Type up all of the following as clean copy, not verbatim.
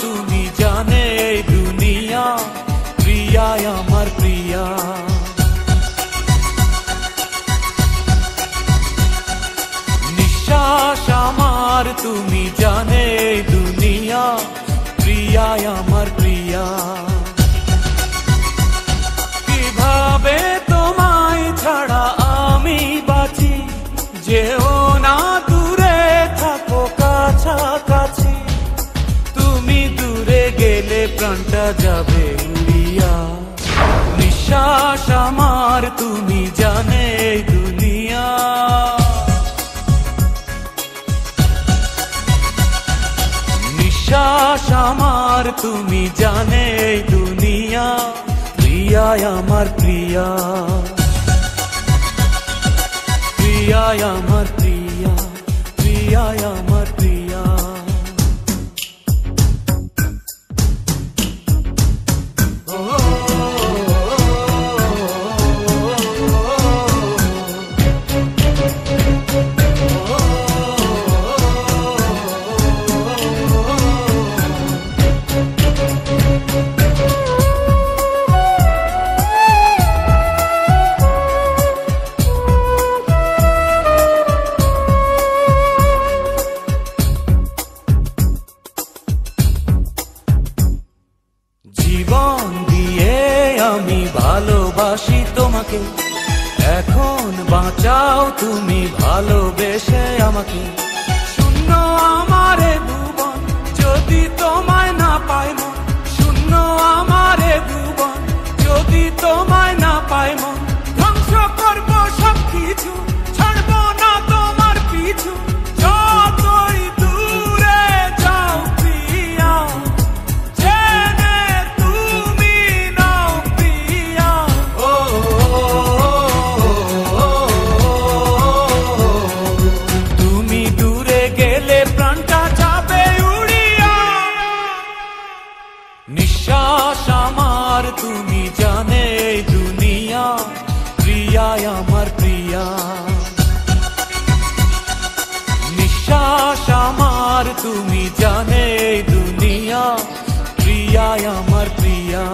তুমি জানে এই দুনিয়া, প্রিয়া আমার প্রিয়া। নিঃশ্বাস আমার তুমি জানে এই দুনিয়া, প্রিয়া আমার প্রিয়া। কিভাবে তোমায় ছাড়া আমি বাঁচি, যেও না দূরে থাকো কাছাকাছি। তুমি দূরে গেলে প্রাণটা যাবে উড়িয়া। নিঃশ্বাস আমার তুমি জানে এই দুনিয়া। নিঃশ্বাস আমার তুমি জানে এই দুনিয়া, প্রিয়া আমার প্রিয়া। প্রিয়া আমার প্রিয়া, প্রিয়া আমার প্রিয়া। জীবন দিয়ে আমি ভালোবাসি তোমাকে, এখন বাঁচাও তুমি ভালোবেসে আমাকে। শূন্য আমারে ভুবন যদি তোমায় না পাই মন, শূন্য আমারে ভুবন যদি তোমায় না পাই মন। ধ্বংস করবো সবকিছু, ছাড়বো না তোমার পিছু। যতই দূরে যাও প্রিয়া, নিঃশ্বাস আমার তুমি জানে এই দুনিয়া, প্রিয়া আমার প্রিয়া। নিঃশ্বাস আমার তুমি জানে এই দুনিয়া, প্রিয়া আমার প্রিয়া।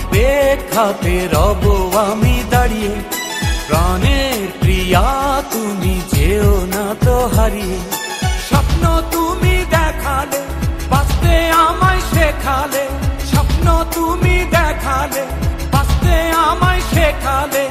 অপেক্ষাতে রব আমি দাঁড়িয়ে, প্রাণের প্রিয়া তুমি যেও না তো হারিয়ে। স্বপ্ন তুমি দেখালে, বাঁচতে আমায় শেখালে। স্বপ্ন তুমি দেখালে, বাঁচতে আমায় শেখালে।